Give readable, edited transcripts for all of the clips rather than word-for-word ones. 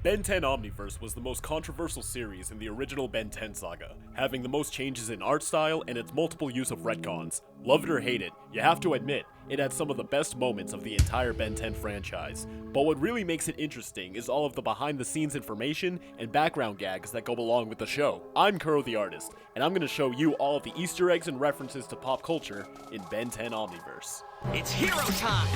Ben 10 Omniverse was the most controversial series in the original Ben 10 saga, having the most changes in art style and its multiple use of retcons. Love it or hate it, you have to admit, it had some of the best moments of the entire Ben 10 franchise. But what really makes it interesting is all of the behind the scenes information and background gags that go along with the show. I'm Kuro the Artist, and I'm going to show you all of the Easter eggs and references to pop culture in Ben 10 Omniverse. It's hero time!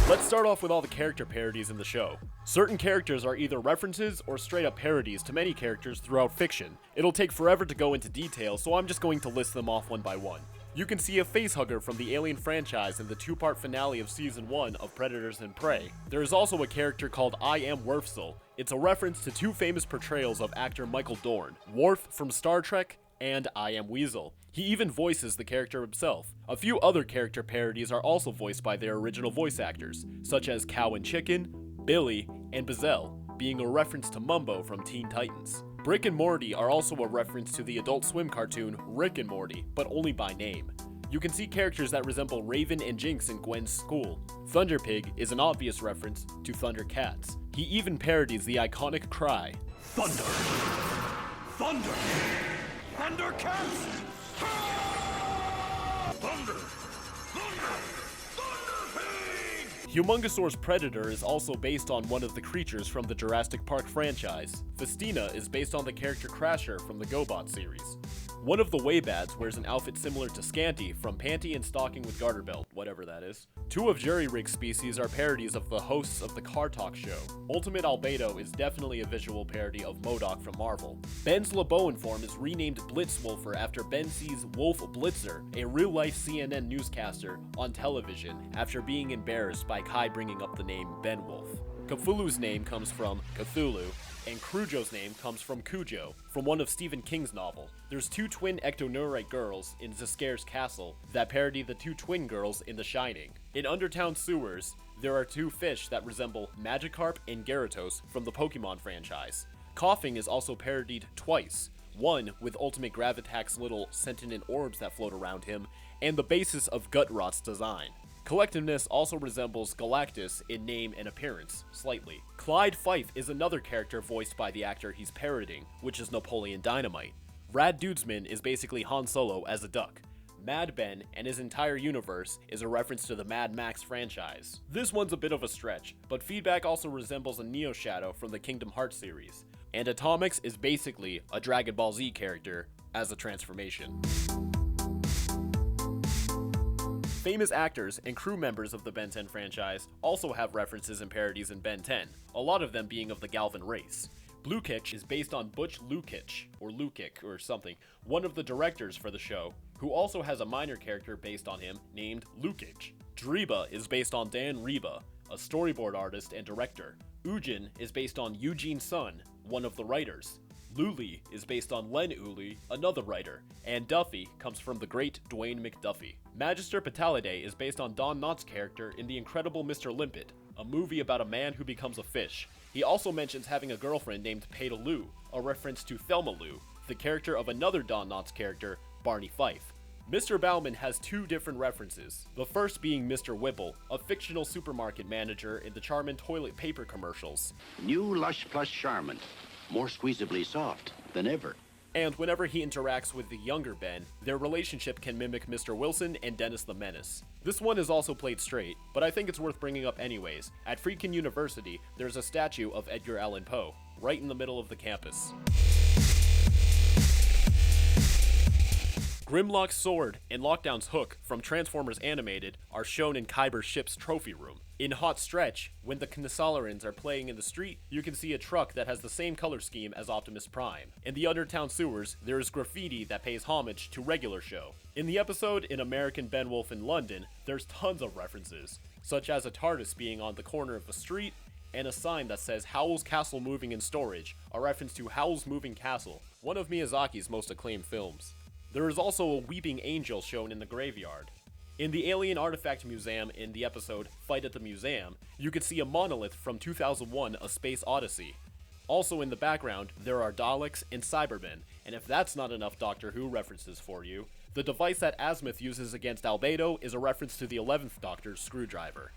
Let's start off with all the character parodies in the show. Certain characters are either references or straight up parodies to many characters throughout fiction. It'll take forever to go into detail, so I'm just going to list them off one by one. You can see a facehugger from the Alien franchise in the two-part finale of Season 1 of Predators and Prey. There is also a character called I Am Worfsel. It's a reference to two famous portrayals of actor Michael Dorn, Worf from Star Trek and I Am Weasel. He even voices the character himself. A few other character parodies are also voiced by their original voice actors, such as Cow and Chicken, Billy, and Bazelle, being a reference to Mumbo from Teen Titans. Brick and Morty are also a reference to the Adult Swim cartoon Rick and Morty, but only by name. You can see characters that resemble Raven and Jinx in Gwen's school. Thunderpig is an obvious reference to Thundercats. He even parodies the iconic cry, Thunder! Thunder! Thundercats! Thunder! Thunder! Thunderpig! Humongousaur's Predator is also based on one of the creatures from the Jurassic Park franchise. Festina is based on the character Crasher from the GoBot series. One of the Waybads wears an outfit similar to Scanty from Panty and Stocking with Garter Belt, whatever that is. Two of Jerry Rig's species are parodies of the hosts of the Car Talk show. Ultimate Albedo is definitely a visual parody of MODOK from Marvel. Ben's LeBeau form is renamed Blitzwolfer after Ben sees Wolf Blitzer, a real-life CNN newscaster, on television after being embarrassed by Kai bringing up the name Ben Wolf. Cthulhu's name comes from Cthulhu, and Cujo's name comes from Cujo, from one of Stephen King's novel. There's two twin ectoneurite girls in Ziscare's castle that parody the two twin girls in The Shining. In Undertown sewers, there are two fish that resemble Magikarp and Gyarados from the Pokemon franchise. Coughing is also parodied twice, one with Ultimate Gravitax's little sentient orbs that float around him, and the basis of Gutrot's design. Collectiveness also resembles Galactus in name and appearance, slightly. Clyde Fife is another character voiced by the actor he's parodying, which is Napoleon Dynamite. Rad Dudesman is basically Han Solo as a duck. Mad Ben and his entire universe is a reference to the Mad Max franchise. This one's a bit of a stretch, but Feedback also resembles a Neo Shadow from the Kingdom Hearts series. And Atomics is basically a Dragon Ball Z character as a transformation. Famous actors and crew members of the Ben 10 franchise also have references and parodies in Ben 10, a lot of them being of the Galvan race. Blukich is based on Butch Lukic, or something, one of the directors for the show, who also has a minor character based on him named Lukic. Driba is based on Dan Reba, a storyboard artist and director. Ujin is based on Eugene Sun, one of the writers. Luli is based on Len Uli, another writer, and Duffy comes from the great Dwayne McDuffie. Magister Patelliday is based on Don Knotts' character in The Incredible Mr. Limpet, a movie about a man who becomes a fish. He also mentions having a girlfriend named Patelliday, a reference to Thelma Lou, the character of another Don Knotts character, Barney Fife. Mr. Bauman has two different references, the first being Mr. Whipple, a fictional supermarket manager in the Charmin toilet paper commercials. New Lush Plus Charmin, more squeezably soft than ever. And whenever he interacts with the younger Ben, their relationship can mimic Mr. Wilson and Dennis the Menace. This one is also played straight, but I think it's worth bringing up anyways. At Friedkin University, there's a statue of Edgar Allan Poe, right in the middle of the campus. Grimlock's sword and Lockdown's hook from Transformers Animated are shown in Kyber's ship's trophy room. In Hot Stretch, when the Knasalarans are playing in the street, you can see a truck that has the same color scheme as Optimus Prime. In the Undertown sewers, there is graffiti that pays homage to Regular Show. In the episode in American Ben Wolf in London, there's tons of references, such as a TARDIS being on the corner of a street, and a sign that says Howl's Castle Moving in Storage, a reference to Howl's Moving Castle, one of Miyazaki's most acclaimed films. There is also a weeping angel shown in the graveyard. In the Alien Artifact Museum in the episode Fight at the Museum, you can see a monolith from 2001: A Space Odyssey. Also in the background, there are Daleks and Cybermen, and if that's not enough Doctor Who references for you, The device that Azimuth uses against Albedo is a reference to the 11th Doctor's screwdriver.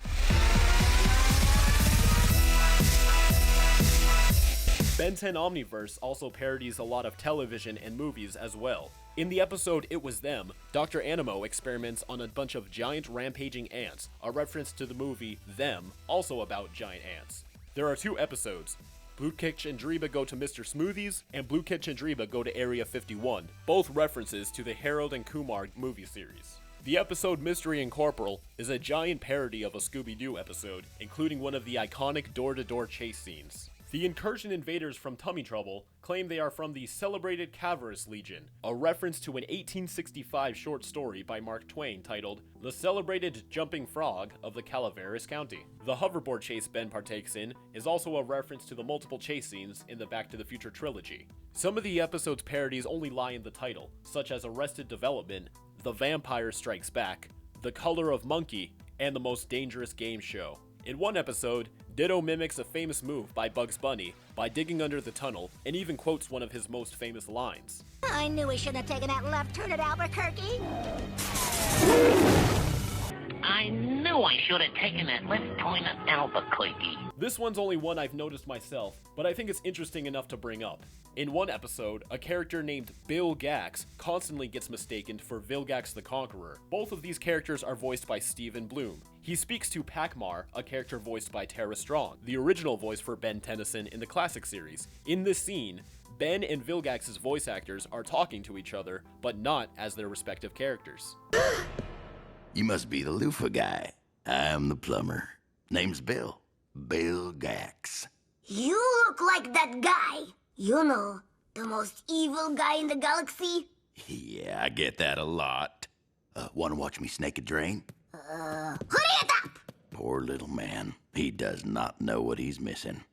Ben 10 Omniverse also parodies a lot of television and movies as well. In the episode It Was Them, Dr. Animo experiments on a bunch of giant rampaging ants, a reference to the movie Them, also about giant ants. There are 2 episodes. Blue Kitch and Dreba go to Mr. Smoothies, and Blue Kitch and Dreba go to Area 51, both references to the Harold and Kumar movie series. The episode Mystery and Corporal is a giant parody of a Scooby-Doo episode, including one of the iconic door-to-door chase scenes. The incursion invaders from Tummy Trouble claim they are from the celebrated Cavalrus Legion, a reference to an 1865 short story by Mark Twain titled The Celebrated Jumping Frog of the Calaveras County. The hoverboard chase Ben partakes in is also a reference to the multiple chase scenes in the Back to the Future trilogy. Some of the episode's parodies only lie in the title, such as Arrested Development, The Vampire Strikes Back, The Color of Monkey, and The Most Dangerous Game Show. In one episode, Ditto mimics a famous move by Bugs Bunny by digging under the tunnel and even quotes one of his most famous lines. I knew we shouldn't have taken that left turn at Albuquerque. I knew I should have taken that left turn at Albuquerque. This one's only one I've noticed myself, but I think it's interesting enough to bring up. In one episode, a character named Bill Gax constantly gets mistaken for Vilgax the Conqueror. Both of these characters are voiced by Stephen Bloom. He speaks to Pac-Mar, a character voiced by Tara Strong, the original voice for Ben Tennyson in the classic series. In this scene, Ben and Vilgax's voice actors are talking to each other, but not as their respective characters. You must be the loofah guy. I'm the plumber. Name's Bill. Bill Gax. You look like that guy. You know, the most evil guy in the galaxy. Yeah, I get that a lot. Wanna watch me snake a drain? Hurry it up! Poor little man. He does not know what he's missing.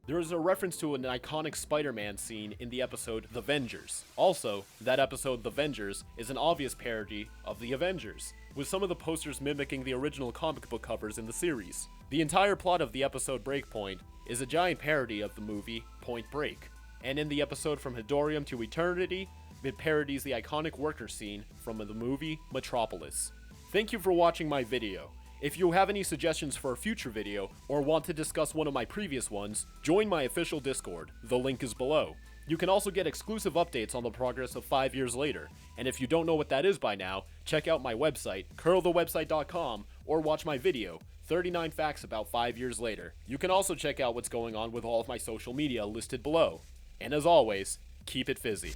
There is a reference to an iconic Spider-Man scene in the episode The Vengers. Also, that episode The Vengers is an obvious parody of The Avengers, with some of the posters mimicking the original comic book covers in the series. The entire plot of the episode Breakpoint is a giant parody of the movie Point Break, and in the episode From Hidorium to Eternity, it parodies the iconic worker scene from the movie Metropolis. Thank you for watching my video. If you have any suggestions for a future video, or want to discuss one of my previous ones, join my official Discord. The link is below. You can also get exclusive updates on the progress of 5 years later, and if you don't know what that is by now, check out my website, curlthewebsite.com, or watch my video, 39 Facts About 5 Years Later. You can also check out what's going on with all of my social media listed below. And as always, keep it fizzy.